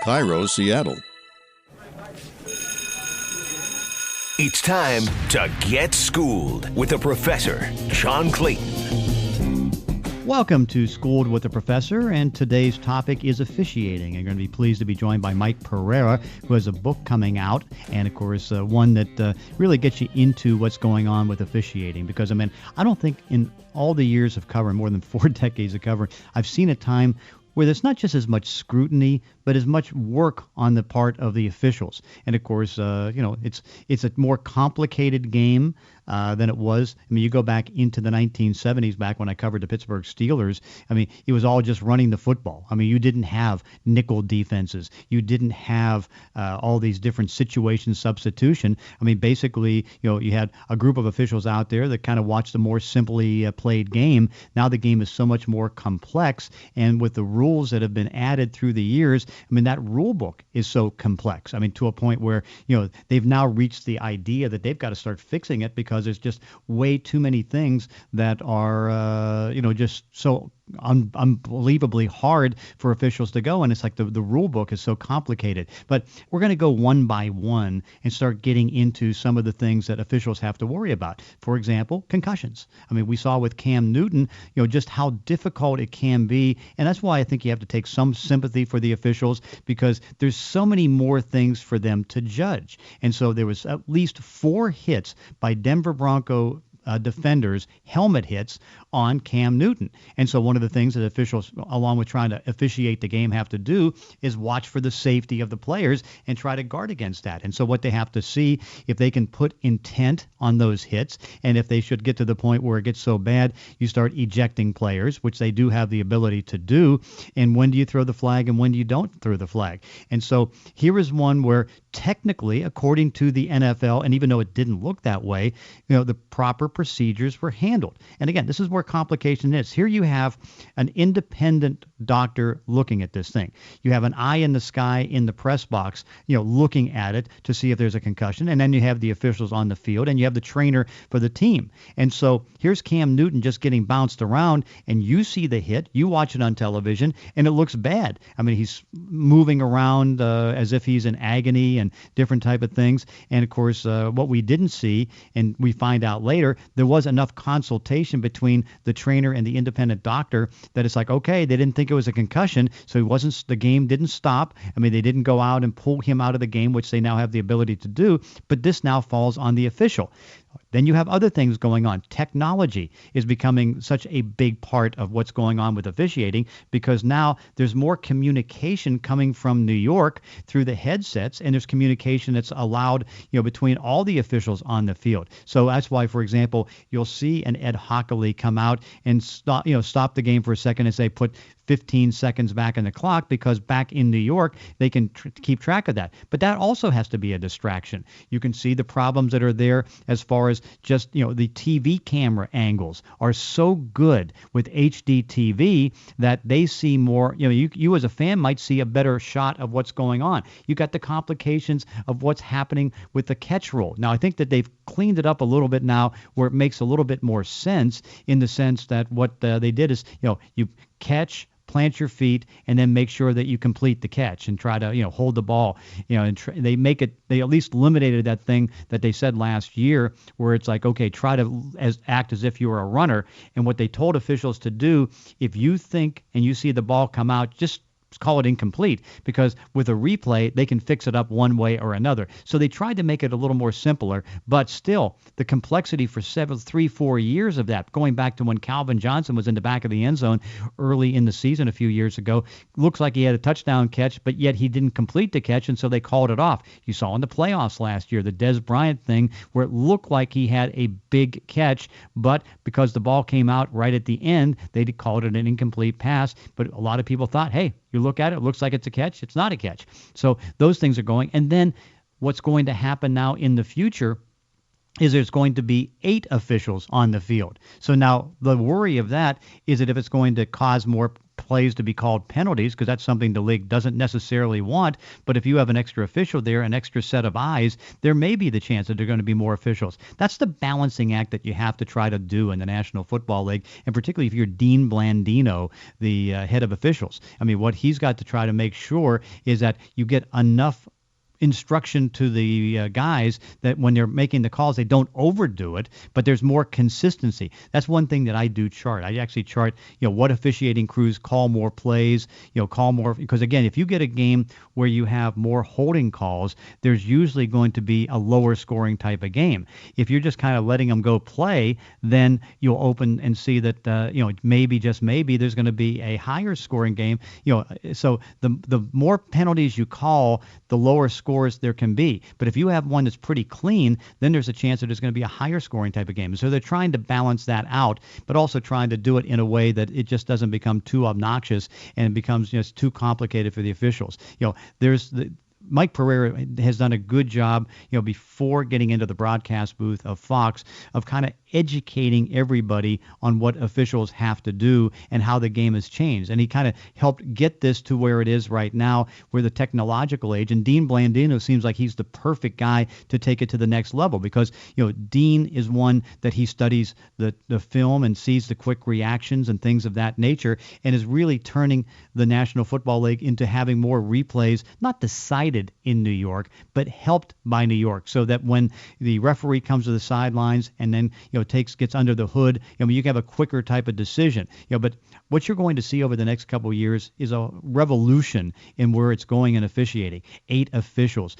Cairo, Seattle. It's time to get schooled with a professor, John Clayton. Welcome to Schooled with the Professor, and today's topic is officiating. I'm going to be pleased to be joined by Mike Pereira, who has a book coming out, and of course one that really gets you into what's going on with officiating. Because, I don't think in all the years of covering, more than 4 decades of covering, I've seen a time where there's not just as much scrutiny, but as much work on the part of the officials. And of course, it's a more complicated game than it was. You go back into the 1970s, back when I covered the Pittsburgh Steelers. It was all just running the football. You didn't have nickel defenses. You didn't have all these different situation substitution. Basically, you had a group of officials out there that kind of watched a more simply played game. Now the game is so much more complex, and with the rules that have been added through the years, that rule book is so complex. To a point where, they've now reached the idea that they've got to start fixing it because there's just way too many things that are, just so unbelievably hard for officials to go. And it's like the rule book is so complicated. But we're going to go one by one and start getting into some of the things that officials have to worry about. For example, concussions. We saw with Cam Newton, just how difficult it can be. And that's why I think you have to take some sympathy for the officials, because there's so many more things for them to judge. And so there was at least 4 hits by Denver Bronco defenders, helmet hits on Cam Newton. And so one of the things that officials, along with trying to officiate the game, have to do is watch for the safety of the players and try to guard against that. And so what they have to see, if they can put intent on those hits, and if they should get to the point where it gets so bad, you start ejecting players, which they do have the ability to do. And when do you throw the flag and when do you don't throw the flag? And so here is one where technically, according to the NFL, and even though it didn't look that way, the proper procedures were handled. And again, this is where complication is. Here you have an independent doctor looking at this thing. You have an eye in the sky in the press box, looking at it to see if there's a concussion. And then you have the officials on the field, and you have the trainer for the team. And so here's Cam Newton just getting bounced around, and you see the hit, you watch it on television, and it looks bad. He's moving around as if he's in agony and different type of things. And of course, what we didn't see, and we find out later, there was enough consultation between the trainer and the independent doctor that it's like, okay, they didn't think it was a concussion, so the game didn't stop. They didn't go out and pull him out of the game, which they now have the ability to do, but this now falls on the official. Then you have other things going on. Technology is becoming such a big part of what's going on with officiating, because now there's more communication coming from New York through the headsets, and there's communication that's allowed, between all the officials on the field. So that's why, for example, you'll see an Ed Hockley come out and stop the game for a second and say, put 15 seconds back in the clock, because back in New York, they can keep track of that. But that also has to be a distraction. You can see the problems that are there as far as just, the TV camera angles are so good with HD TV that they see more, you as a fan might see a better shot of what's going on. You got the complications of what's happening with the catch rule. Now, I think that they've cleaned it up a little bit now where it makes a little bit more sense, in the sense that what they did is, you catch, plant your feet, and then make sure that you complete the catch and try to, hold the ball, and they at least eliminated that thing that they said last year where it's like, okay, try to act as if you were a runner. And what they told officials to do, if you think and you see the ball come out, just call it incomplete, because with a replay, they can fix it up one way or another. So they tried to make it a little more simpler, but still the complexity for 4 years of that, going back to when Calvin Johnson was in the back of the end zone early in the season a few years ago, looks like he had a touchdown catch, but yet he didn't complete the catch, and so they called it off. You saw in the playoffs last year, the Dez Bryant thing, where it looked like he had a big catch, but because the ball came out right at the end, they called it an incomplete pass. But a lot of people thought, hey, you look at it, it looks like it's a catch. It's not a catch. So those things are going. And then what's going to happen now in the future is there's going to be 8 officials on the field. So now the worry of that is that if it's going to cause more plays to be called penalties because that's something the league doesn't necessarily want. But if you have an extra official there, an extra set of eyes, there may be the chance that there are going to be more officials. That's the balancing act that you have to try to do in the National Football League, and particularly if you're Dean Blandino, the head of officials. I mean, what he's got to try to make sure is that you get enough instruction to the guys that when they're making the calls, they don't overdo it, but there's more consistency. That's one thing that I do chart. I actually chart, what officiating crews call more plays, call more, because again, if you get a game where you have more holding calls, there's usually going to be a lower scoring type of game. If you're just kind of letting them go play, then you'll open and see that, maybe, just maybe, there's going to be a higher scoring game. So the more penalties you call, the lower scores there can be. But if you have one that's pretty clean, then there's a chance that there's going to be a higher scoring type of game. So they're trying to balance that out, but also trying to do it in a way that it just doesn't become too obnoxious and it becomes just too complicated for the officials. Mike Pereira has done a good job, before getting into the broadcast booth of Fox, of kind of educating everybody on what officials have to do and how the game has changed. And he kind of helped get this to where it is right now, where the technological age. And Dean Blandino seems like he's the perfect guy to take it to the next level because, Dean is one that he studies the film and sees the quick reactions and things of that nature and is really turning the National Football League into having more replays, not decided in New York, but helped by New York, so that when the referee comes to the sidelines and then gets under the hood, you can have a quicker type of decision. But what you're going to see over the next couple of years is a revolution in where it's going in officiating. 8 officials.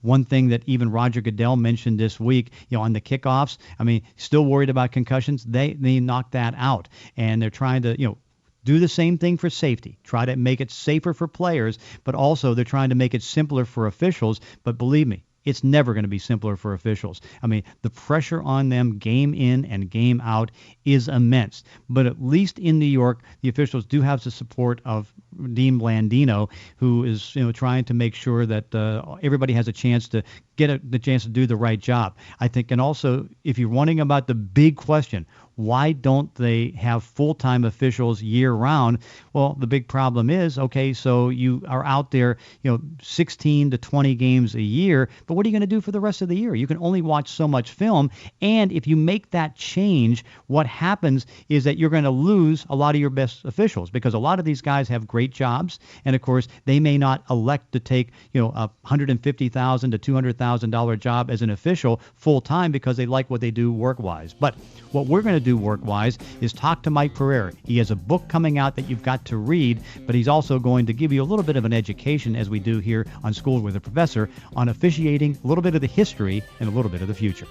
One thing that even Roger Goodell mentioned this week, on the kickoffs. I mean, still worried about concussions. They knocked that out, and they're trying to do the same thing for safety, try to make it safer for players, but also they're trying to make it simpler for officials. But believe me, it's never going to be simpler for officials. I mean, the pressure on them game in and game out is immense. But at least in New York, the officials do have the support of Dean Blandino, who is trying to make sure that everybody has a chance to get the chance to do the right job. I think, and also, if you're wondering about the big question, why don't they have full-time officials year-round? Well, the big problem is, okay, so you are out there, 16 to 20 games a year, but what are you going to do for the rest of the year? You can only watch so much film, and if you make that change, what happens is that you're going to lose a lot of your best officials because a lot of these guys have great jobs, and of course, they may not elect to take, a $150,000 to $200,000 job as an official full-time because they like what they do work-wise. But what we're going to do work-wise is talk to Mike Pereira. He has a book coming out that you've got to read, but he's also going to give you a little bit of an education, as we do here on School with a Professor, on officiating, a little bit of the history and a little bit of the future.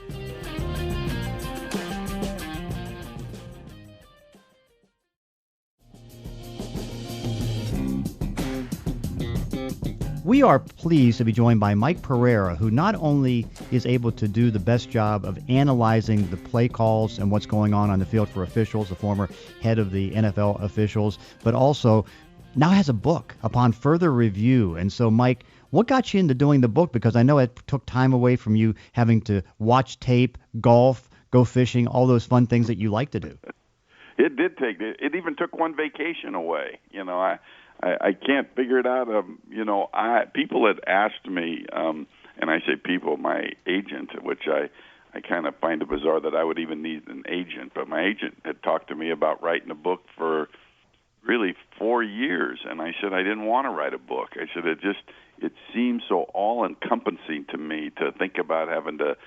We are pleased to be joined by Mike Pereira, who not only is able to do the best job of analyzing the play calls and what's going on the field for officials, the former head of the NFL officials, but also now has a book upon further review. And so, Mike, what got you into doing the book? Because I know it took time away from you having to watch tape, golf, go fishing, all those fun things that you like to do. It did take it. It even took one vacation away. I can't figure it out. People had asked me, and I say people, my agent, which I kind of find it bizarre that I would even need an agent, but my agent had talked to me about writing a book for really 4 years, and I said I didn't want to write a book. I said it seems so all-encompassing to me to think about having to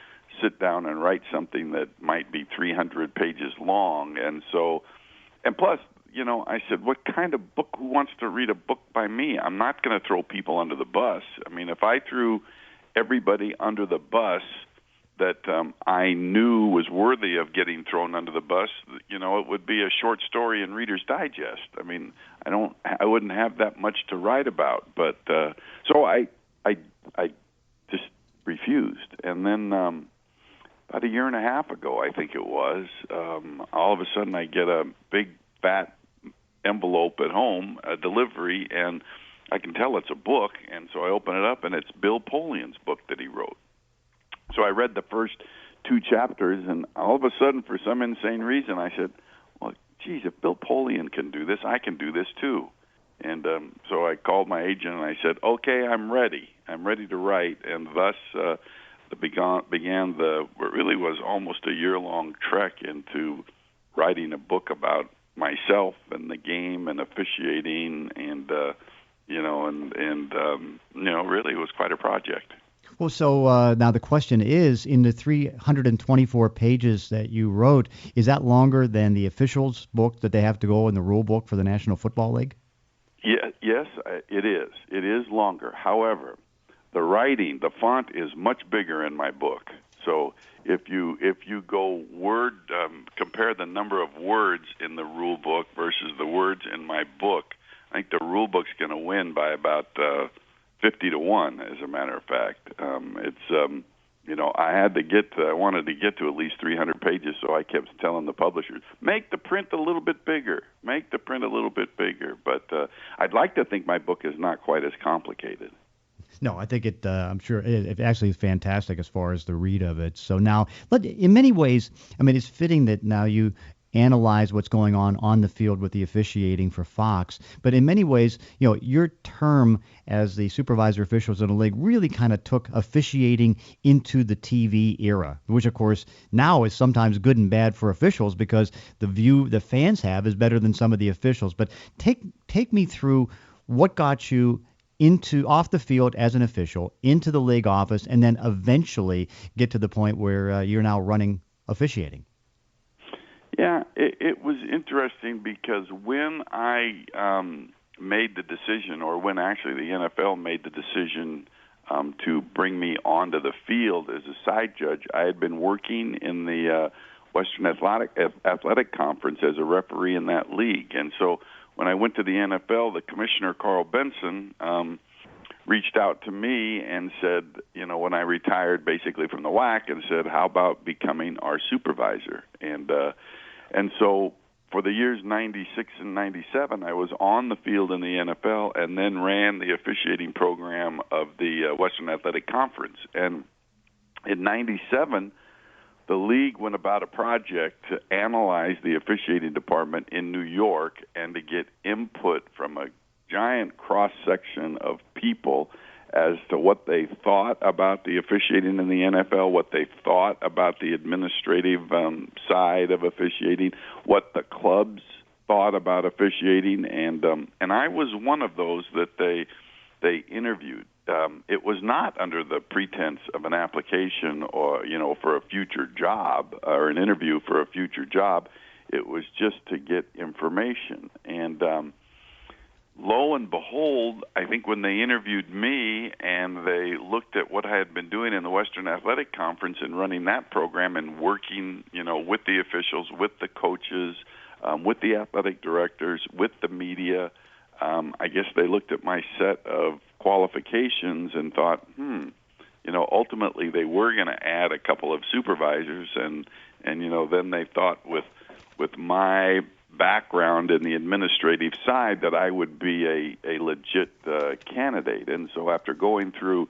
sit down and write something that might be 300 pages long, and plus, I said, what kind of book, who wants to read a book by me? I'm not going to throw people under the bus. I mean, if I threw everybody under the bus that I knew was worthy of getting thrown under the bus, it would be a short story in Reader's Digest. I mean, I wouldn't have that much to write about. But so I just refused. And then about a year and a half ago, I think it was, all of a sudden I get a big fat envelope at home, a delivery, and I can tell it's a book, and so I open it up, and it's Bill Polian's book that he wrote. So I read the first 2 chapters, and all of a sudden, for some insane reason, I said, well, geez, if Bill Polian can do this, I can do this too. And so I called my agent and I said, "Okay, I'm ready. I'm ready to write." And thus began what really was almost a year-long trek into writing a book about myself and the game and officiating, and really it was quite a project. Well, so now the question is, in the 324 pages that you wrote, is that longer than the officials' book that they have to go in the rule book for the National Football League? Yeah, yes, it is. It is longer. However, the writing, the font is much bigger in my book. So if you go compare the number of words in the rule book versus the words in my book, I think the rule book's going to win by about 50-1, as a matter of fact. I wanted to get to at least 300 pages, so I kept telling the publishers, make the print a little bit bigger. But I'd like to think my book is not quite as complicated. No, I think I'm sure it actually is fantastic as far as the read of it. So now, in many ways, I mean, it's fitting that now you analyze what's going on the field with the officiating for Fox. But in many ways, your term as the supervisor officials in the league really kind of took officiating into the TV era, which of course now is sometimes good and bad for officials because the view the fans have is better than some of the officials. But take me through what got you off the field as an official, into the league office, and then eventually get to the point where you're now running officiating. Yeah, it was interesting because when I made the decision, or when actually the NFL made the decision to bring me onto the field as a side judge, I had been working in the Western Athletic Conference as a referee in that league. And so when I went to the NFL, the commissioner, Carl Benson, reached out to me and said, when I retired basically from the WAC, and said, how about becoming our supervisor? And so for the years 96 and 97, I was on the field in the NFL and then ran the officiating program of the Western Athletic Conference. And in 97, the league went about a project to analyze the officiating department in New York and to get input from a giant cross-section of people as to what they thought about the officiating in the NFL, what they thought about the administrative side of officiating, what the clubs thought about officiating, and I was one of those that they interviewed. It was not under the pretense of an application or for a future job or an interview for a future job. It was just to get information. And lo and behold, I think when they interviewed me and they looked at what I had been doing in the Western Athletic Conference and running that program and working, with the officials, with the coaches, with the athletic directors, with the media, I guess they looked at my set of qualifications and thought, ultimately they were going to add a couple of supervisors, and then they thought with my background in the administrative side that I would be a legit candidate. And so after going through,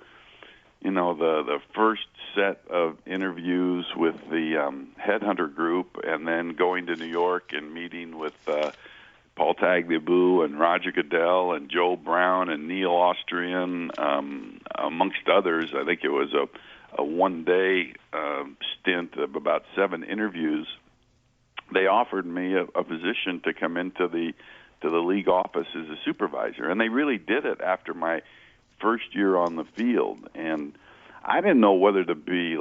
the first set of interviews with the headhunter group, and then going to New York and meeting with Paul Tagliabue and Roger Goodell and Joe Brown and Neil Austrian, amongst others, I think it was a one-day stint of about 7 interviews. They offered me a position to come into the league office as a supervisor, and they really did it after my first year on the field. And I didn't know whether to be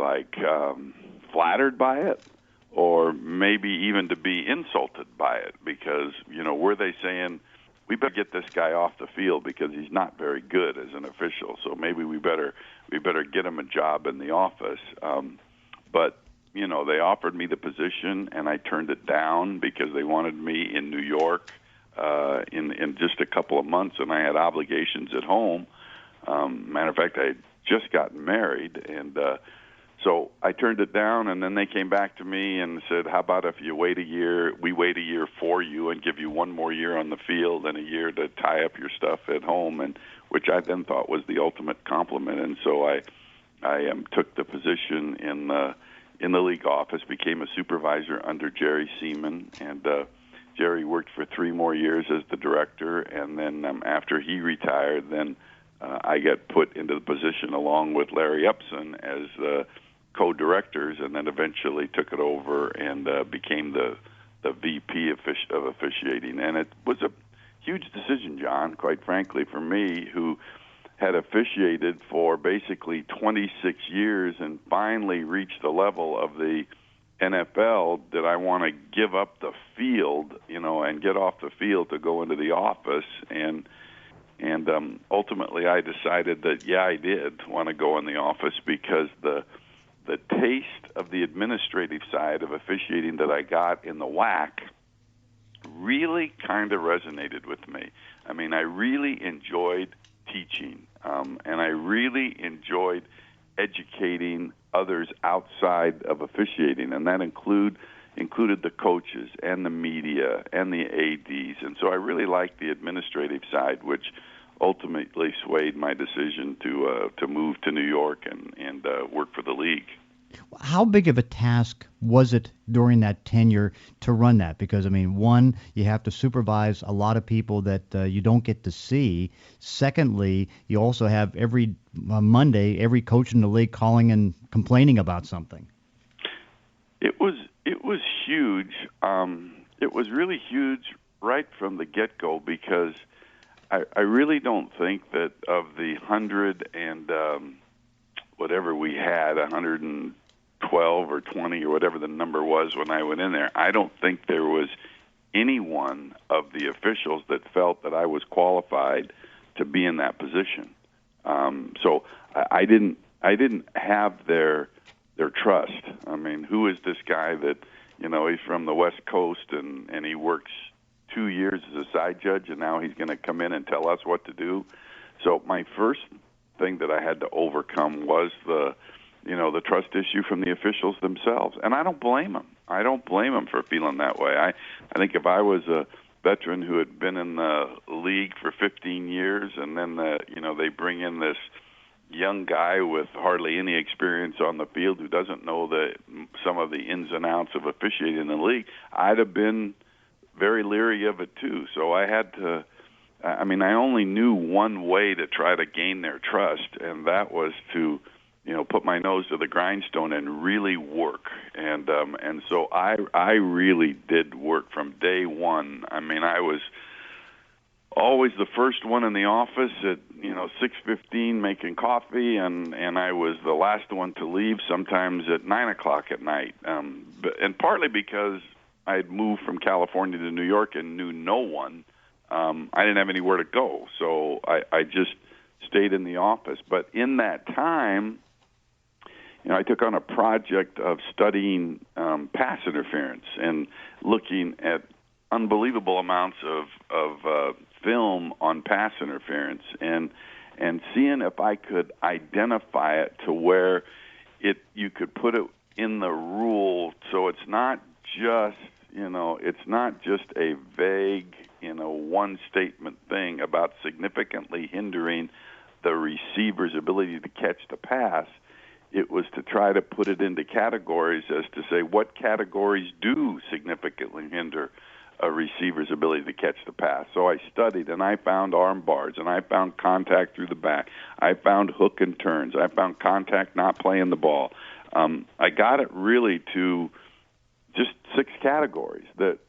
flattered by it or maybe even to be insulted by it, because were they saying, we better get this guy off the field because he's not very good as an official, so maybe we better get him a job in the office. But they offered me the position, and I turned it down because they wanted me in New York in just a couple of months, and I had obligations at home. Matter of fact, I had just gotten married, and so I turned it down, and then they came back to me and said, how about if you wait a year, we wait a year for you and give you one more year on the field and a year to tie up your stuff at home, and which I then thought was the ultimate compliment. And so I took the position in the league office, became a supervisor under Jerry Seaman, and Jerry worked for 3 more years as the director, and then after he retired, then I got put into the position along with Larry Upson as co-directors, and then eventually took it over and became the VP of officiating. And it was a huge decision, John, quite frankly, for me, who had officiated for basically 26 years and finally reached the level of the NFL. Did I want to give up the field, and get off the field to go into the office? And ultimately I decided that, yeah, I did want to go in the office, because the taste of the administrative side of officiating that I got in the WAC really kind of resonated with me. I mean, I really enjoyed teaching, and I really enjoyed educating others outside of officiating, and that included the coaches and the media and the ADs. And so I really liked the administrative side, which ultimately swayed my decision to move to New York and work for the league. How big of a task was it during that tenure to run that? Because, I mean, one, you have to supervise a lot of people that you don't get to see. Secondly, you also have every Monday, every coach in the league calling and complaining about something. It was huge. It was really huge right from the get-go, because I really don't think that of the 100 and whatever we had, 112 or 20 or whatever the number was when I went in there, I don't think there was any one of the officials that felt that I was qualified to be in that position. So I didn't have their trust. I mean, who is this guy that, he's from the West Coast and he works 2 years as a side judge, and now he's going to come in and tell us what to do? So my first thing that I had to overcome was the trust issue from the officials themselves. And I don't blame them. I don't blame them for feeling that way. I think if I was a veteran who had been in the league for 15 years, and then they bring in this young guy with hardly any experience on the field who doesn't know some of the ins and outs of officiating in the league, I'd have been very leery of it too. So I had to. I only knew one way to try to gain their trust, and that was to, put my nose to the grindstone and really work. And so I really did work from day one. I mean, I was always the first one in the office at 6:15 making coffee, and I was the last one to leave sometimes at 9:00 at night. And partly because I had moved from California to New York and knew no one. I didn't have anywhere to go, so I just stayed in the office. But in that time, I took on a project of studying pass interference and looking at unbelievable amounts of film on pass interference and seeing if I could identify it to where you could put it in the rule, so it's not just a vague one statement thing about significantly hindering the receiver's ability to catch the pass. It was to try to put it into categories as to say what categories do significantly hinder a receiver's ability to catch the pass. So I studied, and I found arm bars, and I found contact through the back. I found hook and turns. I found contact not playing the ball. I got it really to just 6 categories that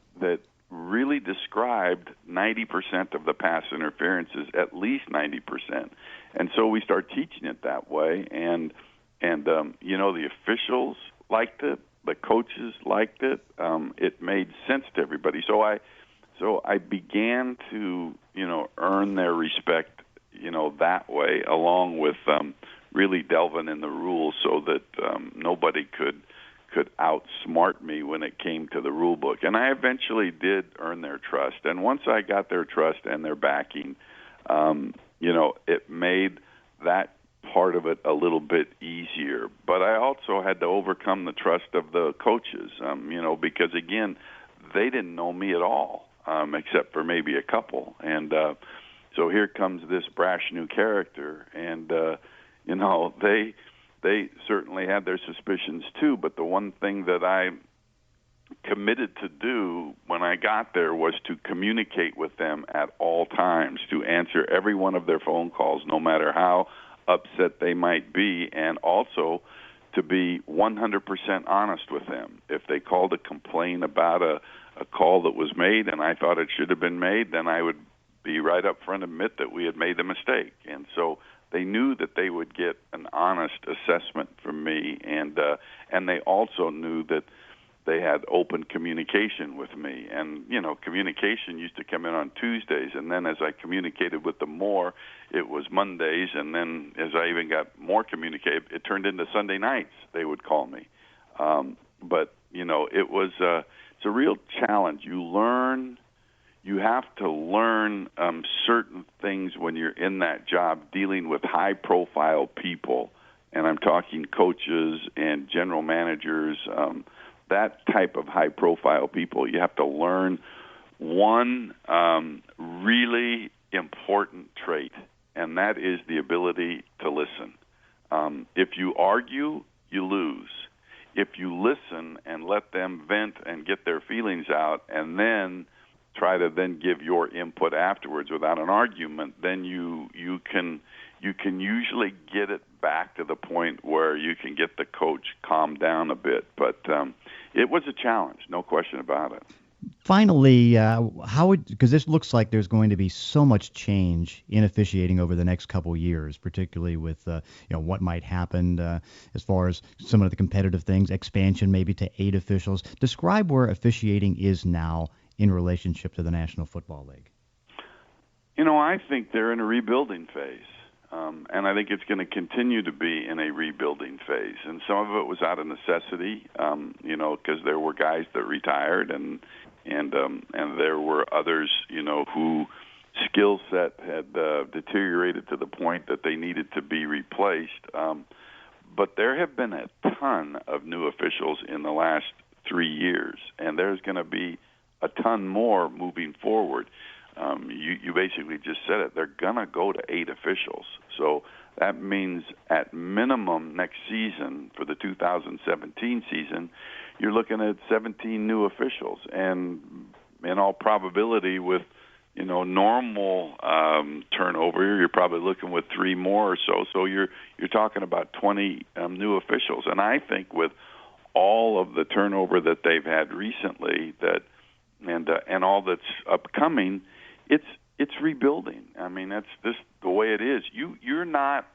really described 90% of the pass interferences, at least 90%. And so we start teaching it that way, and the officials liked it, the coaches liked it. It made sense to everybody. So I began to earn their respect that way, along with really delving in the rules so that nobody could outsmart me when it came to the rule book. And I eventually did earn their trust. And once I got their trust and their backing, it made that part of it a little bit easier. But I also had to overcome the trust of the coaches, because, again, they didn't know me at all, except for maybe a couple. And so here comes this brash new character, and, they certainly had their suspicions too, but the one thing that I committed to do when I got there was to communicate with them at all times, to answer every one of their phone calls, no matter how upset they might be, and also to be 100% honest with them. If they called to complain about a call that was made and I thought it should have been made, then I would be right up front and admit that we had made the mistake. And so they knew that they would get an honest assessment from me, and they also knew that they had open communication with me. And, communication used to come in on Tuesdays, and then as I communicated with them more, it was Mondays, and then as I even got more communicated, it turned into Sunday nights they would call me. But, it's a real challenge. You have to learn certain things when you're in that job, dealing with high-profile people, and I'm talking coaches and general managers, that type of high-profile people. You have to learn one really important trait, and that is the ability to listen. If you argue, you lose. If you listen and let them vent and get their feelings out, and then try to then give your input afterwards without an argument, then you can usually get it back to the point where you can get the coach calmed down a bit. But it was a challenge, no question about it. Finally, because this looks like there's going to be so much change in officiating over the next couple of years, particularly with what might happen as far as some of the competitive things, expansion maybe to 8 officials. Describe where officiating is now in relationship to the National Football League. I think they're in a rebuilding phase. And I think it's going to continue to be in a rebuilding phase. And some of it was out of necessity, because there were guys that retired, and there were others, who skill set had deteriorated to the point that they needed to be replaced. But there have been a ton of new officials in the last 3 years, and there's going to be a ton more moving forward. You basically just said it. They're going to go to 8 officials. So that means at minimum next season, for the 2017 season, you're looking at 17 new officials. And in all probability, with normal turnover, you're probably looking with 3 more or so. So you're talking about 20 new officials. And I think with all of the turnover that they've had recently, and all that's upcoming, it's rebuilding. I mean, that's just the way it is. You're not.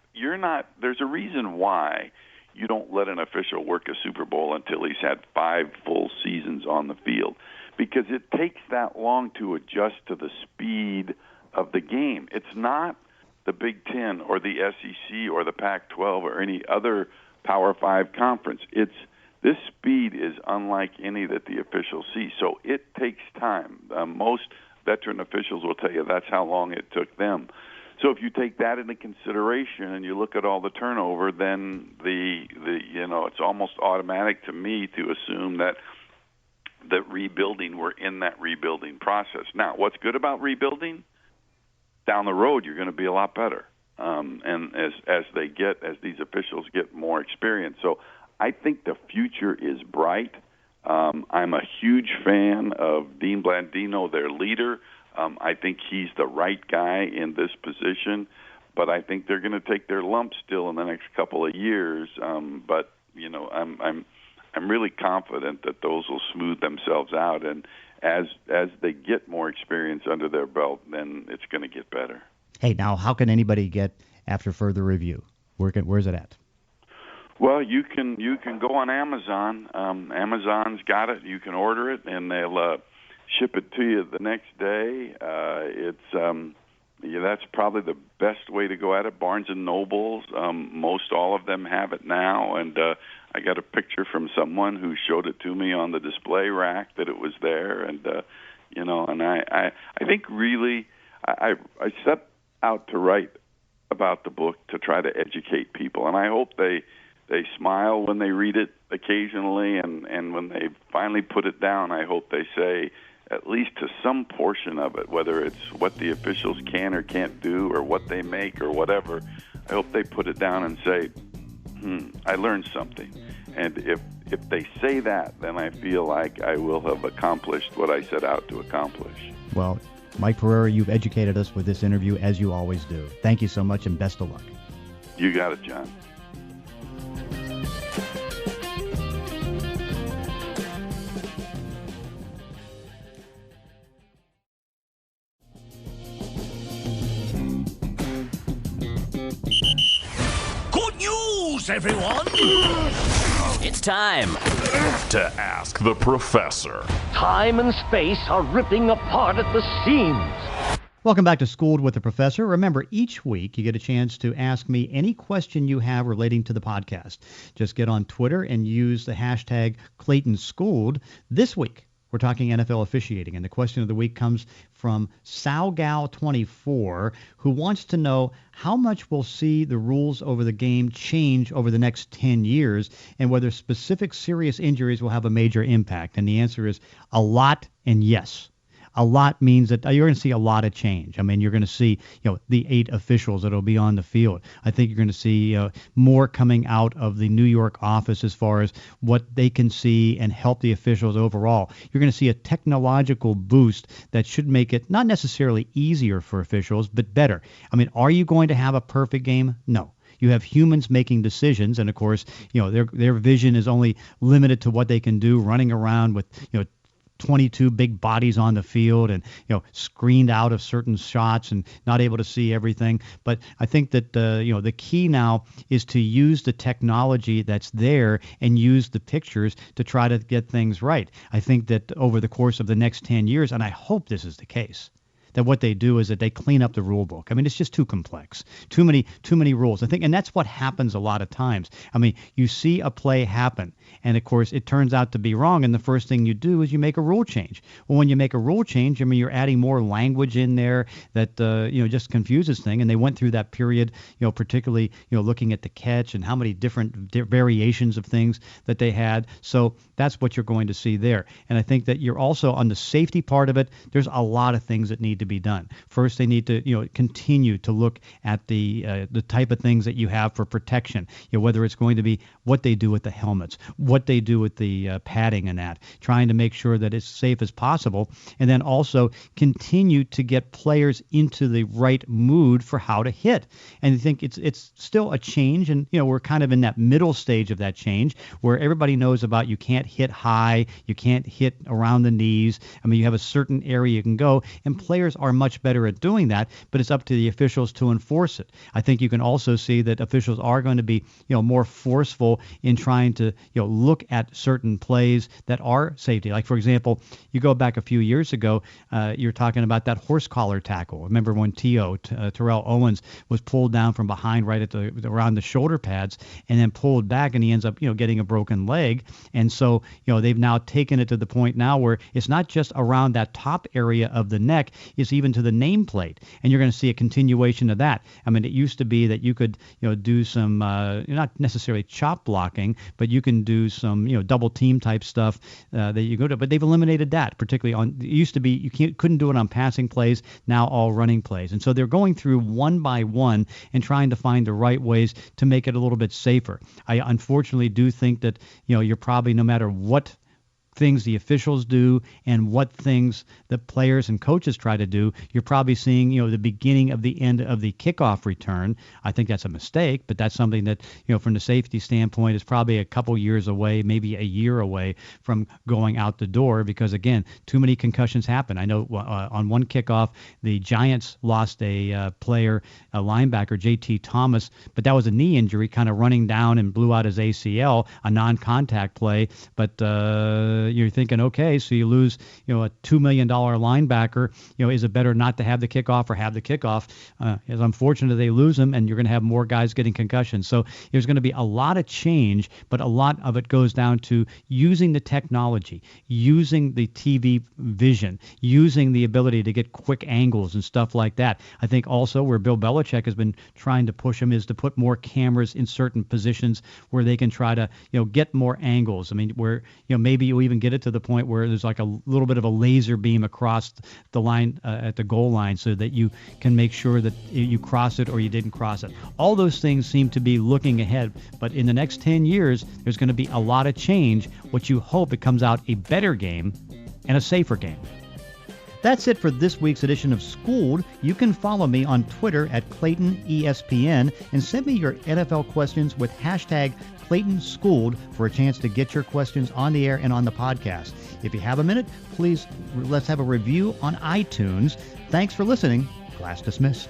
There's a reason why you don't let an official work a Super Bowl until he's had 5 full seasons on the field, because it takes that long to adjust to the speed of the game. It's not the Big Ten or the SEC or the Pac-12 or any other Power 5 conference. This speed is unlike any that the officials see, so it takes time. Most veteran officials will tell you that's how long it took them. So if you take that into consideration and you look at all the turnover, then it's almost automatic to me to assume that we're in that rebuilding process. Now, what's good about rebuilding? Down the road, you're going to be a lot better, and as these officials get more experience. So I think the future is bright. I'm a huge fan of Dean Blandino, their leader. I think he's the right guy in this position, but I think they're going to take their lumps still in the next couple of years. But I'm really confident that those will smooth themselves out, and as they get more experience under their belt, then it's going to get better. Hey, now how can anybody get after further review? Where's it at? Well, you can go on Amazon. Amazon's got it. You can order it, and they'll ship it to you the next day. That's probably the best way to go at it. Barnes and Nobles, most all of them have it now, and I got a picture from someone who showed it to me on the display rack that it was there, and I think really I set out to write about the book to try to educate people, and I hope they smile when they read it occasionally, and when they finally put it down, I hope they say, at least to some portion of it, whether it's what the officials can or can't do or what they make or whatever, I hope they put it down and say, I learned something. And if they say that, then I feel like I will have accomplished what I set out to accomplish. Well, Mike Pereira, you've educated us with this interview, as you always do. Thank you so much, and best of luck. You got it, John. Good news, everyone! It's time to ask the professor. Time and space are ripping apart at the seams. Welcome back to Schooled with the Professor. Remember, each week you get a chance to ask me any question you have relating to the podcast. Just get on Twitter and use the hashtag ClaytonSchooled. This week, we're talking NFL officiating, and the question of the week comes from Salgal24, who wants to know how much we'll see the rules over the game change over the next 10 years and whether specific serious injuries will have a major impact. And the answer is a lot and yes. A lot means that you're going to see a lot of change. I mean, you're going to see, the 8 officials that will be on the field. I think you're going to see more coming out of the New York office as far as what they can see and help the officials overall. You're going to see a technological boost that should make it not necessarily easier for officials, but better. I mean, are you going to have a perfect game? No. You have humans making decisions, and of course, their vision is only limited to what they can do, running around with 22 big bodies on the field and screened out of certain shots and not able to see everything. But I think that the key now is to use the technology that's there and use the pictures to try to get things right. I think that over the course of the next 10 years, and I hope this is the case, that what they do is that they clean up the rule book. I mean, it's just too complex, too many rules. I think, and that's what happens a lot of times. I mean, you see a play happen, and of course, it turns out to be wrong, and the first thing you do is you make a rule change. Well, when you make a rule change, I mean, you're adding more language in there that just confuses things. And they went through that period, particularly looking at the catch and how many different variations of things that they had. So that's what you're going to see there. And I think that you're also on the safety part of it. There's a lot of things that need to be done. First, they need to continue to look at the type of things that you have for protection. Whether it's going to be what they do with the helmets, what they do with the padding and that, trying to make sure that it's safe as possible, and then also continue to get players into the right mood for how to hit. And I think it's still a change, and we're kind of in that middle stage of that change where everybody knows about you can't hit high, you can't hit around the knees. I mean, you have a certain area you can go, and players are much better at doing that, but it's up to the officials to enforce it. I think you can also see that officials are going to be, more forceful in trying to, look at certain plays that are safety. Like, for example, you go back a few years ago, you're talking about that horse collar tackle. Remember when Terrell Owens was pulled down from behind right at around the shoulder pads and then pulled back, and he ends up, getting a broken leg. And so, they've now taken it to the point now where it's not just around that top area of the neck, it's even to the nameplate, and you're going to see a continuation of that. I mean, it used to be that you could, do some not necessarily chop blocking, but you can do some, double team type stuff that you go to. But they've eliminated that, particularly on. It used to be you couldn't do it on passing plays. Now all running plays, and so they're going through one by one and trying to find the right ways to make it a little bit safer. I unfortunately do think that you're probably, no matter what things the officials do and what things the players and coaches try to do, you're probably seeing, the beginning of the end of the kickoff return. I think that's a mistake, but that's something that, from the safety standpoint is probably a couple years away, maybe a year away from going out the door because, again, too many concussions happen. I know on one kickoff, the Giants lost a player, a linebacker, J.T. Thomas, but that was a knee injury, kind of running down and blew out his ACL, a non-contact play, but you're thinking, okay, so you lose, a $2 million linebacker, is it better not to have the kickoff or have the kickoff? It's unfortunate they lose him, and you're going to have more guys getting concussions. So there's going to be a lot of change, but a lot of it goes down to using the technology, using the TV vision, using the ability to get quick angles and stuff like that. I think also where Bill Belichick has been trying to push him is to put more cameras in certain positions where they can try to, get more angles. I mean, where, maybe you even even get it to the point where there's like a little bit of a laser beam across the line at the goal line so that you can make sure that you cross it or you didn't cross it. All those things seem to be looking ahead, but in the next 10 years, there's going to be a lot of change. What you hope, it comes out a better game and a safer game. That's it for this week's edition of Schooled. You can follow me on Twitter at ClaytonESPN and send me your NFL questions with hashtag ClaytonSchooled for a chance to get your questions on the air and on the podcast. If you have a minute, please let's have a review on iTunes. Thanks for listening. Class dismissed.